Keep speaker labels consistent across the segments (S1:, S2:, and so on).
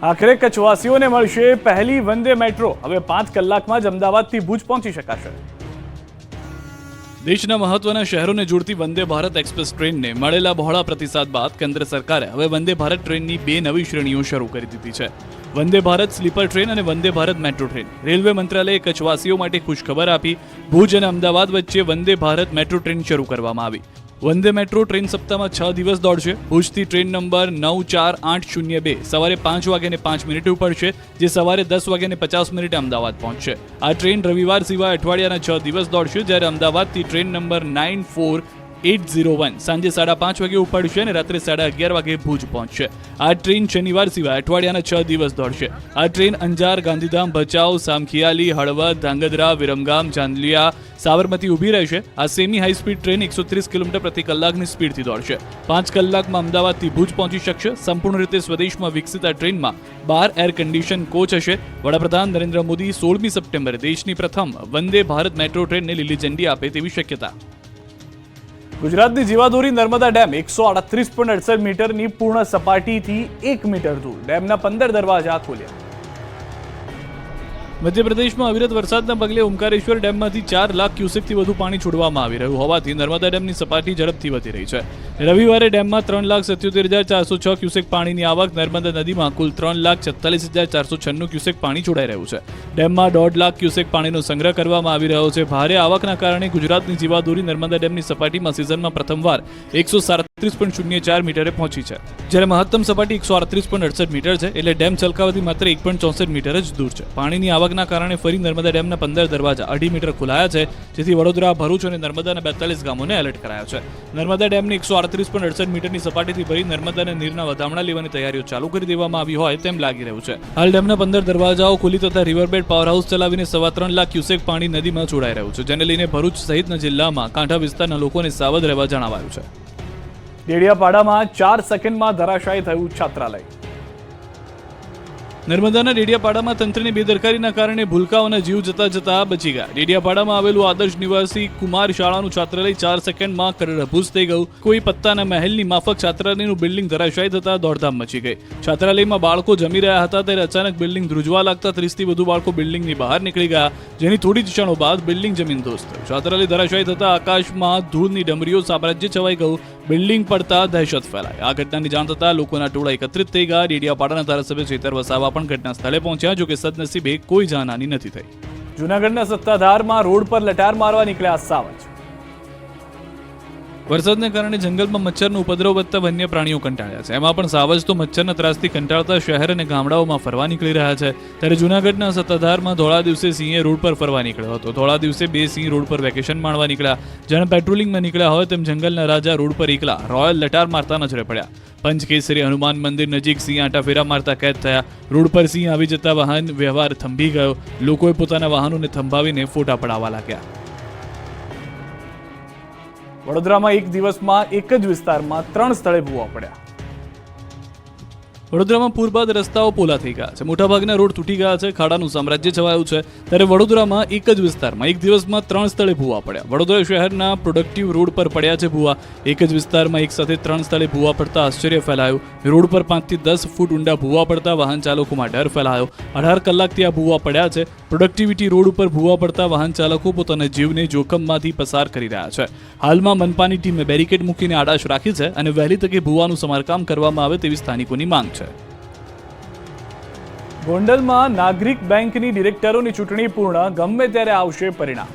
S1: આખરે કચ્છવાસીઓને મળશે પહેલી વંદે મેટ્રો। હવે 5 કલાકમાં જ અમદાવાદથી ભુજ પહોંચી શકાશે।
S2: દેશના મહત્વના શહેરોને જોડતી વંદે ભારત એક્સપ્રેસ ટ્રેનને મળેલા બહોળા પ્રતિસાદ બાદ કેન્દ્ર સરકારે હવે વંદે ભારત ટ્રેનની 2 નવી શ્રેણીઓ શરૂ કરી દીધી છે। વંદે ભારત સ્લીપર ટ્રેન અને Vande Bharat metro train. Railway મંત્રાલયે કચ્છવાસીઓ માટે ખુશખબર આપી ભુજ અને અમદાવાદ વચ્ચે વંદે ભારત મેટ્રો ટ્રેન શરૂ કરવામાં આવી। વંદે મેટ્રો ટ્રેન સપ્તાહમાં 6 દિવસ દોડશે। ભુજથી ટ્રેન નંબર 94802 સવારે 5:05 ઉપડશે, જે સવારે 10:50 અમદાવાદ પહોંચશે। આ ટ્રેન રવિવાર સિવાય અઠવાડિયાના 6 દિવસ દોડશે, જ્યારે અમદાવાદથી ટ્રેન નંબર 94801 સાંજે 5:30 ઉપડશે અને રાત્રે 11:30 ભુજ પહોંચશે। આ ટ્રેન શનિવાર સિવાય અઠવાડિયાના 6 દિવસ દોડશે। આ ટ્રેન અંજાર, ગાંધીધામ, ભચાઉ, સામખિયાલી, હળવદ, ધાંગધ્રા, વિરમગામ, ચાંદલિયા, સાબરમતી ઊભી રહેશે। આ semi high speed train 130 kilometre પ્રતિ કલાકની સ્પીડથી દોડશે। 5 કલાકમાં અમદાવાદથી ભુજ પહોંચી શકશે। સંપૂર્ણ રીતે સ્વદેશમાં વિકસિત આ ટ્રેનમાં 12 એર કન્ડિશન કોચ હશે। વડાપ્રધાન નરેન્દ્ર મોદી 16મી સપ્ટેમ્બરે દેશની પ્રથમ વંદે ભારત મેટ્રો ટ્રેનને લીલી ઝંડી આપે તેવી શક્યતા।
S1: ગુજરાતની જીવાદોરી નર્મદા ડેમ 138.68 મીટરની પૂર્ણ સપાટીથી 1 મીટર દૂર। ડેમના 15 દરવાજા ખોલ્યા।
S2: મધ્યપ્રદેશમાં અવિરત વરસાદના પગલે ઓમકારેશ્વર ડેમમાંથી 4 લાખ ક્યુસેકથી વધુ પાણી છોડવામાં આવી રહ્યું હોવાથી નર્મદા ડેમની સપાટી ઝડપથી વધી રહી છે। રવિવારે ડેમમાં 3,77,406 ક્યુસેક પાણીની આવક। નર્મદા નદીમાં કુલ 3,46,496 ક્યુસેક પાણી છોડાઈ રહ્યું છે। ડેમમાં 1.5 લાખ ક્યુસેક પાણીનો સંગ્રહ કરવામાં આવી રહ્યો છે। ભારે આવકના કારણે ગુજરાતની જીવાદોરી નર્મદા ડેમની સપાટીમાં સિઝનમાં પ્રથમવાર 137.04 મીટરે પહોંચી છે, જ્યારે મહત્તમ સપાટી 138.68 મીટર છે, એટલે ડેમ છલકાવાથી માત્ર 1.64 મીટર જ દૂર છે। પાણીની આવકના કારણે ફરી નર્મદા ડેમના 15 દરવાજા 2.5 મીટર ખોલાયા છે, જેથી વડોદરા, ભરૂચ અને નર્મદાના 42 ગામોને એલર્ટ કરાયા છે। નર્મદા ડેમની 138.68 મીટરની સપાટીથી ભરી નર્મદાના નીરના વધામણા લેવાની તૈયારીઓ ચાલુ કરી દેવામાં આવી હોય તેમ લાગી રહ્યું છે। હાલ ડેમના 15 દરવાજાઓ ખુલી તથા રિવરબેડ પાવર હાઉસ ચલાવીને 3.25 લાખ ક્યુસેક પાણી નદીમાં છોડાઈ રહ્યું છે, જેને લઈને ભરૂચ સહિતના જિલ્લામાં કાંઠા વિસ્તારના લોકોને સાવધ રહેવા જણાવાયું છે।
S1: ડેડિયાપાડામાં 4 સેકન્ડમાં ધરાશાયી થયું છાત્રાલય।
S2: નર્મદાના ડેડિયાપાડામાં તંત્રની બેદરકારીના કારણે ભૂલકાઓના જીવ જતા બચી ગયા। ડેડિયાપાડામાં આવેલું આદર્શ નિવાસી કુમાર શાળાનું છાત્રાલય 4 સેકન્ડમાં કરોડભૂસ થઈ ગયું। કોઈ પત્તાના મહેલની માફક છાત્રાલયનું બિલ્ડિંગ ધરાશાયી થતા દોડધામ મચી ગઈ। છાત્રાલયમાં બાળકો જમી રહ્યા હતા ત્યારે અચાનક બિલ્ડિંગ ધ્રુજવા લાગતા 30થી વધુ બાળકો બિલ્ડિંગની બહાર નીકળી ગયા, જેની થોડી જ ક્ષણો બાદ બિલ્ડિંગ જમીનદોસ્ત થયું। છાત્રાલય ધરાશાયી થતા આકાશમાં ધૂળની ડમરીઓ સામ્રાજ્ય છવાઈ ગયું। બિલ્ડિંગ પડતા દહેશત ફેલાઈ। આ ઘટનાની જાણ થતાં લોકોના ટોળા એકત્રિત થઈ ગયા। ડેડિયાપાડાના ધારાસભ્ય ચેતર વસાવા પણ ઘટના સ્થળે પહોંચ્યા, જો કે સદનસીબે કોઈ જાનહાની નથી થઈ।
S1: જૂનાગઢના સત્તાધારમાં રોડ પર લટાર મારવા નીકળ્યા સાવજ।
S2: વરસાદને કારણે જંગલમાં મચ્છરનો ઉપદ્રવ વધતા વન્ય પ્રાણીઓ કંટાળ્યા છે। એમાં પણ સાવજ તો મચ્છરના ત્રાસથી કંટાળતા શહેર અને ગામડાઓમાં ફરવા નીકળી રહ્યા છે। ત્યારે જૂનાગઢના સત્તાધારમાં ધોળા દિવસે સિંહે રોડ પર ફરવા નીકળ્યો હતો। ધોળા દિવસે 2 સિંહ રોડ પર વેકેશન માણવા નીકળ્યા। જાણે પેટ્રોલિંગમાં નીકળ્યા હોય તેમ જંગલના રાજા રોડ પર એકલા રોયલ લટાર મારતા નજરે પડ્યા। પંચકેસરી હનુમાન મંદિર નજીક સિંહ આંટા ફેરા મારતા કેદ થયા। રોડ પર સિંહ આવી જતા વાહન વ્યવહાર થંભી ગયો। લોકોએ પોતાના વાહનોને થંભાવીને ફોટા પડાવવા લાગ્યા।
S1: વડોદરામાં એક દિવસમાં એક જ વિસ્તારમાં 3 સ્થળે ભૂવા પડ્યા।
S2: વડોદરામાં પૂર બાદ રસ્તાઓ પોલા થઈ ગયા છે। મોટાભાગના રોડ તૂટી ગયા છે। ખાડાનું સામ્રાજ્ય છવાયું છે। ત્યારે વડોદરામાં એક જ વિસ્તારમાં એક દિવસમાં 3 સ્થળે ભૂવા પડ્યા। વડોદરા શહેરના પ્રોડક્ટિવ રોડ પર પડ્યા છે ભૂવા। એક જ વિસ્તારમાં એક સાથે 3 સ્થળે ભૂવા પડતા આશ્ચર્ય ફેલાયું। રોડ પર 5 થી 10 ફૂટ ઊંડા ભૂવા પડતા વાહન ચાલકોમાં ડર ફેલાયો। 18 કલાકથી આ ભૂવા પડ્યા છે। પ્રોડક્ટિવિટી રોડ ઉપર ભૂવા પડતા વાહન ચાલકો પોતાના જીવને જોખમમાંથી પસાર કરી રહ્યા છે। હાલમાં મનપાની ટીમે બેરિકેડ મૂકીને આડાશ રાખી છે અને વહેલી તકે ભૂવાનું સમારકામ કરવામાં આવે તેવી સ્થાનિકોની માંગ છે।
S1: ગોંડલમાં નાગરિક બેંકની ડિરેક્ટરોની ચૂંટણી પૂર્ણ, ગમે ત્યારે આવશે પરિણામ।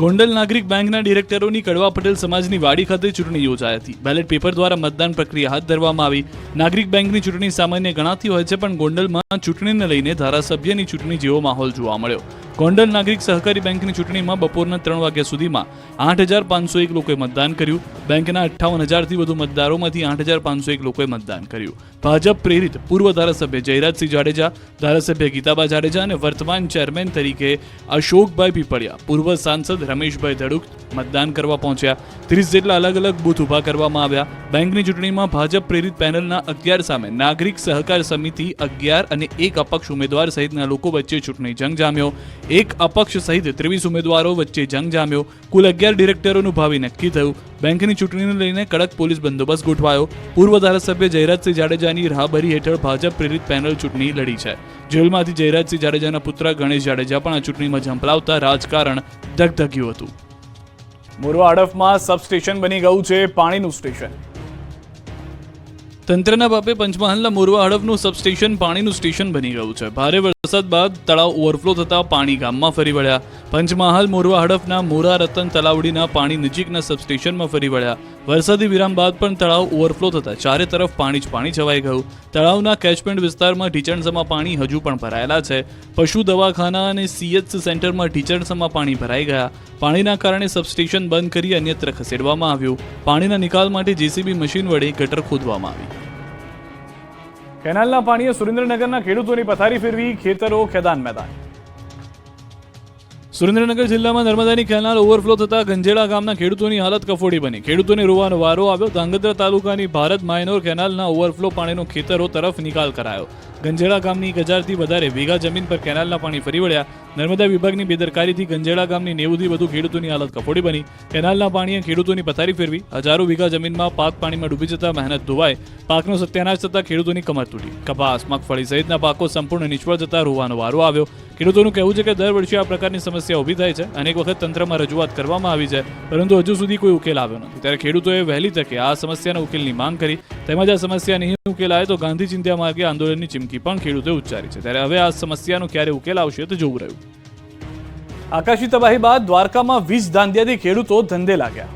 S2: ગોંડલ નાગરિક બેંકના ડિરેક્ટરોની કડવા પટેલ સમાજની વાડી ખાતે ચૂંટણી યોજાઈ હતી। બેલેટ પેપર દ્વારા મતદાન પ્રક્રિયા હાથ ધરવામાં આવી। નાગરિક બેંકની ચૂંટણી સામાન્ય ગણાતી હોય છે, પણ ગોંડલમાં ચૂંટણીને લઈને ધારાસભ્યની ચૂંટણી જેવો માહોલ જોવા મળ્યો। ગોંડલ નાગરિક સહકારી બેંકની ચૂંટણીમાં બપોરના 3 વાગ્યા સુધીમાં 8,501 લોકોએ મતદાન કર્યું। બેંકના 58,000થી વધુ મતદારોમાંથી 8,501 લોકોએ મતદાન કર્યું। ભાજપ પ્રેરિત પૂર્વ ધારાસભ્ય જયરાજસિંહ જાડેજા, ધારાસભ્ય ગીતાબા જાડેજા અને વર્તમાન ચેરમેન તરીકે અશોકભાઈ પીપળિયા, પૂર્વ સાંસદ રમેશભાઈ ધડુક મતદાન કરવા પહોંચ્યા। 30 જેટલા અલગ અલગ બૂથ ઊભા કરવામાં આવ્યા। બેંકની ચૂંટણીમાં ભાજપ પ્રેરિત પેનલના 11 સામે નાગરિક સહકાર સમિતિ 11 અને 1 અપક્ષ ઉમેદવાર સહિતના લોકો વચ્ચે ચૂંટણી જંગ જામ્યો। એક અપક્ષ સહિત 23 ઉમેદવારો વચ્ચે જંગ જામ્યો. કુલ 11 ડિરેક્ટરોનું ભાવિ નક્કી થયું. બેંકની ચૂંટણીને લઈને કડક પોલીસ બંદોબસ્ત ગોઠવાયો. પૂર્વ ધારાસભ્ય જયરાજસિંહ જાડેજાની રાહબરી હેઠળ ભાજપ પ્રેરિત પેનલ ચૂંટણી લડી છે. જેલમાંથી જયરાજસિંહ જાડેજાના પુત્ર ગણેશ જાડેજા પણ આ ચૂંટણીમાં ઝંપલાવતા રાજકારણ ધગધગ્યું હતું.
S1: મોરવા હડફમાં સબસ્ટેશન બની ગયું છે પાણીનું સ્ટેશન.
S2: તંત્રના પાપે પંચમહાલના મોરવા હડફનું સબસ્ટેશન પાણીનું સ્ટેશન બની ગયું છે. ભારે વરસાદ બાદ તળાવ ઓવરફ્લો થતા પાણી ગામમાં ફરી વળ્યા. પંચમહાલ મોરવા હડફના મોરા રતન તલાવડીના પાણી નજીકના સબસ્ટેશનમાં ફરી વળ્યા. વરસાદી વિરામ બાદ પણ તળાવ ઓવરફ્લો થતા ચારે તરફ પાણી જ પાણી છવાઈ ગયું. તળાવના કેચમેન્ટ વિસ્તારમાં ઢીચણસમાં પાણી હજુ પણ ભરાયેલા છે. પશુ દવાખાના અને CHC સેન્ટરમાં ઢીચણસમાં પાણી ભરાઈ ગયા. પાણીના કારણે સબસ્ટેશન બંધ કરી અન્યત્ર ખસેડવામાં આવ્યું. પાણીના નિકાલ માટે JCB મશીન વડે ગટર ખોદવામાં આવી.
S1: કેનાલના પાણીએ સુરેન્દ્રનગરના ખેડૂતોની પથારી ફેરવી, ખેતરો ખેદાન મેદાન.
S2: સુરેન્દ્રનગર જિલ્લામાં નર્મદાની કેનાલ ઓવરફ્લો થતા ગંજેડા ગામના ખેડૂતોની હાલત કફોડી બની. ખેડૂતોને રોવાનો વારો આવ્યો. ધાંગધ્રા તાલુકાની ભારત માયનોર કેનાલના ઓવરફ્લો પાણીનો ખેતરો તરફ નિકાલ કરાયો. ગંજેડા ગામની 1000થી વધારે વીઘા જમીન પર કેનાલના પાણી ફરી વળ્યા. નર્મદા વિભાગની બેદરકારીથી ગંજેડા ગામની 90થી વધુ ખેડૂતોની હાલત કફોડી બની. કેનાલના પાણીએ ખેડૂતોની પથારી ફેરવી. હજારો વીઘા જમીનમાં પાક પાણીમાં ડૂબી જતા મહેનત ધોવાઈ. પાકનો સત્યાનાશ થતા ખેડૂતોની કમર તૂટી. કપાસ, મગફળી સહિતના પાકો સંપૂર્ણ નિષ્ફળ જતા રોવાનો વારો આવ્યો. ખેડૂતોનું કહેવું છે કે દર વર્ષે આ પ્રકારની સમસ્યા ઊભી થાય છે. અનેક વખત તંત્રમાં રજૂઆત કરવામાં આવી છે, પરંતુ હજુ સુધી કોઈ ઉકેલ આવ્યો નથી. ત્યારે ખેડૂતોએ વહેલી તકે આ સમસ્યાના ઉકેલની માંગ કરી. તેમજ આ સમસ્યા નહીં ઉકેલાય તો ગાંધી ચિંધ્યા માર્ગે આંદોલનની ચીમકી પણ ખેડૂતોએ ઉચ્ચારી છે. ત્યારે હવે આ સમસ્યાનો ક્યારે ઉકેલ આવશે તે જોવું રહ્યું.
S1: આકાશી તબાહી બાદ દ્વારકામાં વીજ ધાંધિયાથી ખેડૂતો ધંધે લાગ્યા.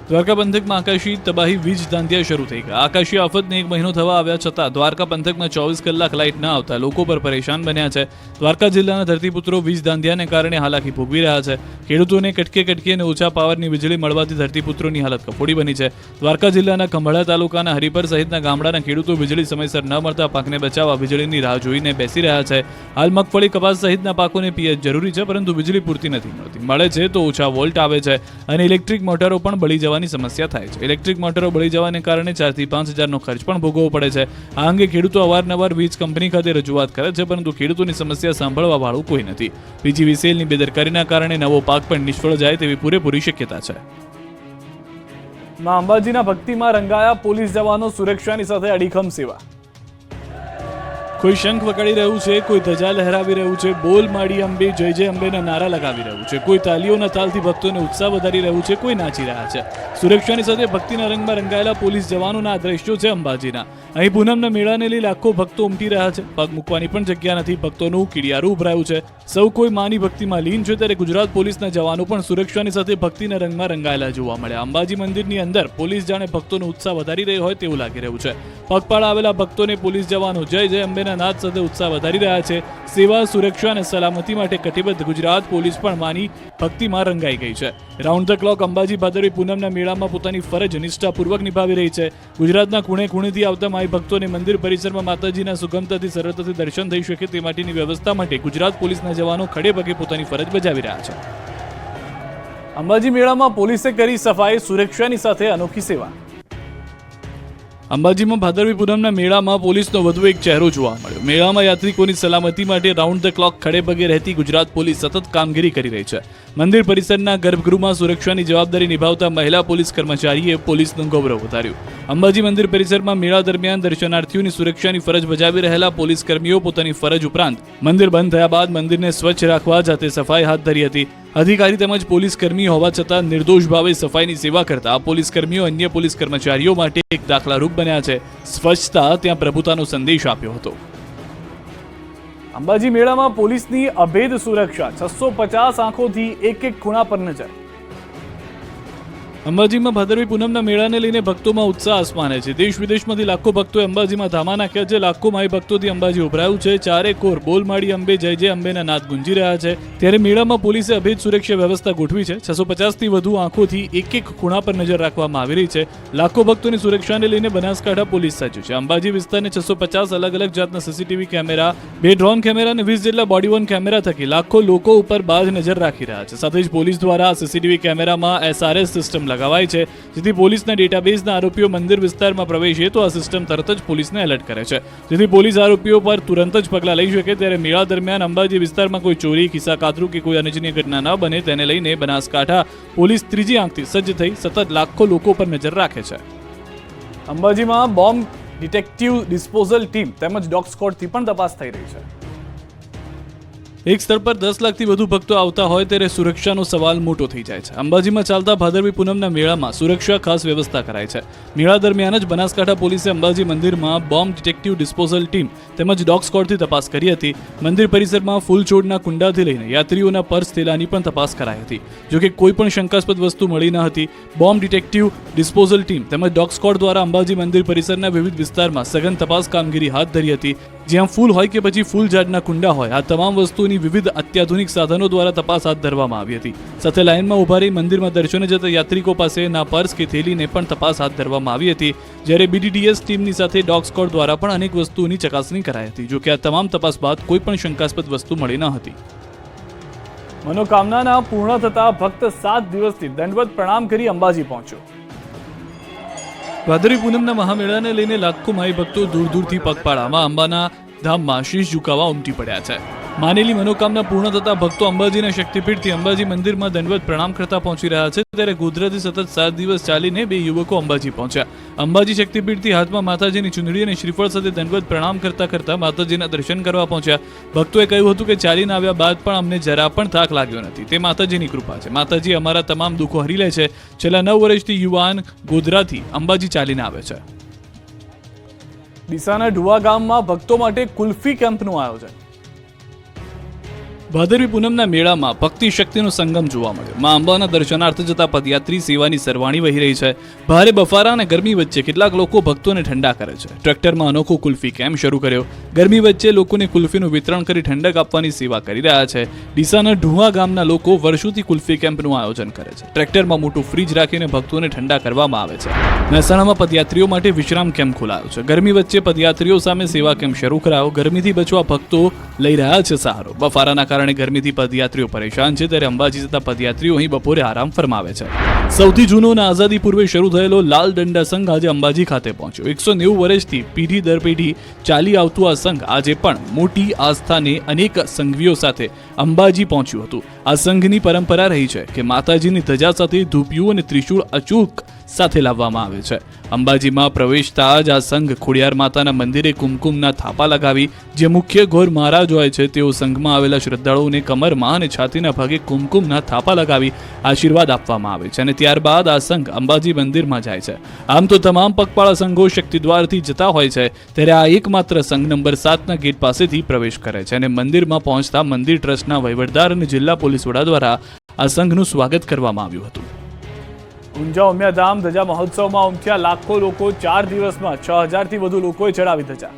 S2: દ્વારકા પંથકમાં આકાશી તબાહી વીજ ધાંધિયા શરૂ થઈ ગયા. આકાશી આફતને 1 મહિનો થવા આવ્યા છતાં દ્વારકા પંથકમાં 24 કલાક લાઇટ ન આવતા લોકો પર પરેશાન બન્યા છે. દ્વારકા જિલ્લાના ધરતીપુત્રો વીજ ધાંધિયાને કારણે હાલાકી ભોગવી રહ્યા છે. ખેડૂતોને કટકે અને ઓછા પાવરની વીજળી મળવાથી ધરતીપુત્રોની હાલત કફોડી બની છે. દ્વારકા જિલ્લાના ખંભાળા તાલુકાના હરિપર સહિતના ગામડાના ખેડૂતો વીજળી સમયસર ન મળતા પાકને બચાવવા વીજળીની રાહ જોઈને બેસી રહ્યા છે. હાલ મગફળી, કપાસ સહિતના પાકોને પિયત જરૂરી છે, પરંતુ વીજળી પૂરતી નથી મળતી. મળે છે તો ઓછા વોલ્ટ આવે છે અને ઇલેક્ટ્રિક મોટરો પણ બળી જવાની સમસ્યા થાય છે. ઇલેક્ટ્રિક મોટરો બળી જવાને કારણે 4 થી 5 હજારનો ખર્ચ પણ ભોગવવો પડે છે. આ અંગે ખેડૂતો અવારનવાર વીજ કંપની ખાતે રજૂઆત કરે છે, પરંતુ ખેડૂતોની સમસ્યા સાંભળવા વાળું કોઈ નથી. PGVCLની બેદરકારીના કારણે નવો પાક પણ નિષ્ફળ જાય તેવી પૂરેપૂરી શક્યતા છે.
S1: માં અંબાજીના ભક્તિમાં રંગાયા પોલીસ જવાનો, સુરક્ષાની સાથે અડીખમ સેવા.
S2: કોઈ શંખ વગાડી રહ્યું છે, કોઈ ધજા લહેરાવી રહ્યું છે, બોલ માડી અંબે, જય જય અંબેના નારા લગાવી રહ્યું છે, કોઈ તાલીઓના તાલથી ભક્તોને ઉત્સાહ વધારી રહ્યું છે, કોઈ નાચી રહ્યા છે. સુરક્ષાની સાથે ભક્તિના રંગમાં રંગાયેલા પોલીસ જવાનોના આ દ્રશ્યો છે અંબાજીના. અહીં પૂનમના મેળાને લઈ લાખો ભક્તો ઉમટી રહ્યા છે. પગ મૂકવાની પણ જગ્યા નથી. ભક્તોનું કીડિયારું ઉભરાયું છે. સૌ કોઈ માની ભક્તિમાં લીન છે. ત્યારે ગુજરાત પોલીસના જવાનો પણ સુરક્ષાની સાથે ભક્તિના રંગમાં રંગાયેલા જોવા મળ્યા. અંબાજી મંદિરની અંદર પોલીસ જાણે ભક્તોનો ઉત્સાહ વધારી રહ્યો હોય તેવું લાગી રહ્યું છે. પગપાળા આવેલા ભક્તોને પોલીસ જવાનો જય જય અંબેના નાદ સાથે ઉત્સાહ વધારી રહ્યા છે. સેવા, સુરક્ષા અને સલામતી માટે કટિબદ્ધ ગુજરાત પોલીસ પણ માની ભક્તિમાં રંગાઈ ગઈ છે. રાઉન્ડ ધ ક્લોક અંબાજી ભાદરવી પૂનમના મેળામાં પોતાની ફરજ નિષ્ઠાપૂર્વક નિભાવી રહી છે. ગુજરાતના ખૂણે ખૂણેથી આવતા માઈ ભક્તોને મંદિર પરિસરમાં માતાજીના સુગમતાથી સરળતાથી દર્શન થઈ શકે તે માટેની વ્યવસ્થા માટે ગુજરાત પોલીસના જવાનો ખડે પગે પોતાની ફરજ બજાવી રહ્યા છે.
S1: અંબાજી મેળામાં પોલીસે કરી સફાઈ, સુરક્ષાની સાથે અનોખી સેવા.
S2: અંબાજીમાં ભાદરવી પૂનમના મેળામાં પોલીસનો વધુ એક ચહેરો જોવા મળ્યો. મેળામાં યાત્રિકોની સલામતી માટે રાઉન્ડ ધ ક્લોક ખડે પગે રહેતી ગુજરાત પોલીસ સતત કામગીરી કરી રહી છે. મંદિર પરિસરના ગર્ભગૃહમાં સુરક્ષાની જવાબદારી નિભાવતા મહિલા પોલીસ કર્મચારીએ પોલીસનું ગૌરવ વધાર્યું. અંબાજી મંદિર પરિસરમાં મેળા દરમિયાન દર્શનાર્થીઓની સુરક્ષાની ફરજ બજાવી રહેલા પોલીસ કર્મીઓ પોતાની ફરજ ઉપરાંત મંદિર બંધ થયા બાદ મંદિરને સ્વચ્છ રાખવા જાતે સફાઈ હાથ ધરી હતી. અધિકારી તેમજ પોલીસ કર્મી હોવા છતાં નિર્દોષ ભાવે સફાઈની સેવા કરતા આ પોલીસ કર્મીઓ અન્ય પોલીસ કર્મચારીઓ માટે એક દાખલારૂપ બન્યા છે. સ્વચ્છતા ત્યાં પ્રભુતાનો સંદેશ આપ્યો હતો.
S1: અંબાજી મેળામાં પોલીસની અભેદ સુરક્ષા, 650 આંખોથી એક ખૂણા પર નજર.
S2: અંબાજીમાં ભાદરવી પૂનમના મેળાને લઈને ભક્તોમાં ઉત્સાહ આસમાને છે. દેશ વિદેશમાંથી લાખો ભક્તોએ અંબાજીમાં ધામા નાખ્યા છે. લાખો માઈ ભક્તોથી અંબાજી ઉભરાયું છે. ચારે કોર બોલ માડી અંબે, જય જય અંબેના નાદ ગુંજી રહ્યા છે. ત્યારે મેળામાં પોલીસે અભેદ સુરક્ષા વ્યવસ્થા ગોઠવી છે. 650થી વધુ આંખોથી એક ખૂણા પર નજર રાખવામાં આવી રહી છે. લાખો ભક્તોની સુરક્ષાને લઈને બનાસકાંઠા પોલીસ સજ્જ છે. અંબાજી વિસ્તારને 650 અલગ અલગ જાતના CCTV કેમેરા, 2 ડ્રોન કેમેરા અને 20 જેટલા બોડી વોર્ન કેમેરા થકી લાખો લોકો ઉપર બાજ નજર રાખી રહ્યા છે. સાથે જ પોલીસ દ્વારા આ CCTV કેમેરામાં SRS સિસ્ટમ લગાવાય છે, જેથી પોલીસના ડેટાબેઝના આરોપીઓ મંદિર વિસ્તારમાં પ્રવેશે તો આ સિસ્ટમ તરત જ પોલીસને એલર્ટ કરે છે, જેથી પોલીસ આરોપીઓ પર તુરંત જ પગલાં લઈ શકે. ત્યારે મેળા દરમિયાન અંબાજી વિસ્તારમાં કોઈ ચોરી, ખિસ્સાકાતરું કે કોઈ અનિચ્છનીય ઘટના ન બને તેને લઈને બનાસકાંઠા પોલીસ ત્રીજી આંખથી સજ્જ થઈ સતત લાખો લોકો પર નજર રાખે છે.
S1: અંબાજીમાં બોમ્બ ડિટેક્ટિવ ડિસ્પોઝલ ટીમ તેમજ ડોગ સ્ક્વોડથી પણ તપાસ થઈ રહી છે.
S2: એક સ્થળ પર 10 લાખથી વધુ ભક્તો આવતા હોય ત્યારે સુરક્ષાનો સવાલ મોટો થઈ જાય છે. અંબાજીમાં ચાલતા ભાદરવી પૂનમના મેળામાં સુરક્ષા ખાસ વ્યવસ્થા કરાઈ છે. મેળા દરમિયાન જ બનાસકાંઠા પોલીસે અંબાજી મંદિરમાં બોમ્બ ડિટેક્ટિવ ડિસ્પોઝલ ટીમ તેમજ ડોગ સ્ક્વોડથી તપાસ કરી હતી. મંદિર પરિસરમાં ફૂલ છોડના કુંડાથી લઈને યાત્રીઓના પર્સ થેલાની પણ તપાસ કરાઈ હતી. જોકે કોઈ પણ શંકાસ્પદ વસ્તુ મળી ન હતી. બોમ્બ ડિટેક્ટિવ ડિસ્પોઝલ ટીમ તેમજ ડોગ સ્ક્વોડ દ્વારા અંબાજી મંદિર પરિસરના વિવિધ વિસ્તારમાં સઘન તપાસ કામગીરી હાથ ધરી હતી. જ્યાં ફૂલ હોય કે પછી ફૂલ ઝાડના કુંડા હોય, આ તમામ વસ્તુની વિવિધ અત્યાધુનિક સાધનો દ્વારા તપાસ હાથ ધરવામાં આવી હતી. સાથે લાઇનમાં ઉભા રહી મંદિરમાં દર્શને જતા યાત્રિકો પાસેના પર્સ કે થેલીને પણ તપાસ હાથ ધરવામાં આવી હતી. જ્યારે બીડીડીએસ ટીમની સાથે ડોગ સ્ક્વોડ દ્વારા પણ અનેક વસ્તુઓની ચકાસણી કરાઈ હતી. જોકે આ તમામ તપાસ બાદ કોઈ પણ શંકાસ્પદ વસ્તુ મળી ન હતી.
S1: મનોકામનાના પૂર્ણ થતા ભક્ત 7 દિવસથી દંડવત પ્રણામ કરી અંબાજી પહોંચ્યો.
S2: ભાદરવી પૂનમના મહામેળાને લઈને લાખો માઈ ભક્તો દૂર દૂરથી પગપાળામાં અંબાના ધામમાં શીશ ઝુકાવવા ઉમટી પડ્યા છે. માનેલી મનોકામના પૂર્ણ થતા ભક્તો અંબાજીના શક્તિપીઠથી અંબાજી મંદિરમાં દંડવત પ્રણામ કરતા પહોંચી રહ્યા છે. ત્યારે ગોધરાથી સતત 7 દિવસ ચાલીને 2 યુવકો અંબાજી પહોંચ્યા. અંબાજી શક્તિપીઠથી હાથમાં માતાજીની ચુંદડી અને શ્રીફળ સાથે દંડવત પ્રણામ કરતા કરતા માતાજીના દર્શન કરવા પહોંચ્યા. ભક્તોએ કહ્યું હતું કે ચાલીને આવ્યા બાદ પણ અમને જરા પણ થાક લાગ્યો નથી. તે માતાજીની કૃપા છે. માતાજી અમારા તમામ દુઃખો હરી લે છે. છેલ્લા 9 વર્ષથી યુવાન ગોધરાથી અંબાજી ચાલીને આવે છે.
S1: ડીસાના ઢુવા ગામમાં ભક્તો માટે કુલ્ફી કેમ્પનું આયોજન.
S2: ભાદરવી પૂનમના મેળામાં ભક્તિ શક્તિનો સંગમ જોવા મળ્યો. માં અંબાના દર્શનાર્થે જતા પદયાત્રી સેવાની સરવાણી વહી રહી છે. ભારે બફારા અને ગરમી વચ્ચે કેટલાક લોકો ભક્તોને ઠંડા કરે છે. ટ્રેક્ટરમાં અનોખો કુલ્ફી કેમ્પ શરૂ કર્યો. ગરમી વચ્ચે લોકોને કુલ્ફીનું વિતરણ કરી ઠંડક આપવાની સેવા કરી રહ્યા છે. ડીસાના ઢુવા ગામના લોકો વર્ષોથી કુલ્ફી કેમ્પનું આયોજન કરે છે. ટ્રેક્ટરમાં મોટું ફ્રીજ રાખીને ભક્તોને ઠંડા કરવામાં આવે છે. મહેસાણામાં પદયાત્રીઓ માટે વિશ્રામ કેમ્પ ખોલાયો છે. ગરમી વચ્ચે પદયાત્રીઓ સામે સેવા કેમ્પ શરૂ કરાયો. ગરમીથી બચવા ભક્તો લઈ રહ્યા છે સહારો. બફારાના કારણે ગરમીથી પદયાત્રીઓ પરેશાન છે. ત્યારે અંબાજી જતા પદયાત્રીઓ અહીં બપોરે આરામ ફરમાવે છે. સૌથી જૂનો અને આઝાદી પૂર્વે શરૂ થયેલો લાલ દંડા સંઘ આજે અંબાજી ખાતે પહોંચ્યો. 190 વર્ષથી પેઢી દર પેઢી ચાલી આવતું આ સંઘ આજે પણ મોટી આસ્થાને અનેક સંઘવીઓ સાથે અંબાજી પહોંચ્યું હતું. આ સંઘની પરંપરા રહી છે કે માતાજીની ધજા સાથે ધૂપિયું અને ત્રિશૂળ અચૂક સાથે લાવવામાં આવે છે. અંબાજીમાં પ્રવેશતા જ આ સંઘ ખોડિયાર માતાના મંદિરે કુમકુમના થાપા લગાવી જે મુખ્ય ગોર મહારાજ હોય છે તેઓ સંઘમાં આવેલા શ્રદ્ધાળુઓને કમરમાં અને છાતીના ભાગે કુમકુમના થાપા લગાવી આશીર્વાદ આપવામાં આવે છે અને ત્યારબાદ આ સંઘ અંબાજી મંદિરમાં જાય છે. આમ તો તમામ પગપાળા સંઘો શક્તિદ્વારથી જતા હોય છે, ત્યારે આ એકમાત્ર સંઘ નંબર 7ના ગેટ પાસેથી પ્રવેશ કરે છે અને મંદિરમાં પહોંચતા મંદિર ટ્રસ્ટના વહીવટદાર અને જિલ્લા પોલીસ વડા દ્વારા આ સંઘનું સ્વાગત કરવામાં આવ્યું હતું.
S1: ઊંઝા ઉમિયાધામ ધજા મહોત્સવમાં ઉમટ્યા લાખો લોકો. 4 દિવસમાં 6000થી વધુ લોકોએ ચડાવી ધજા.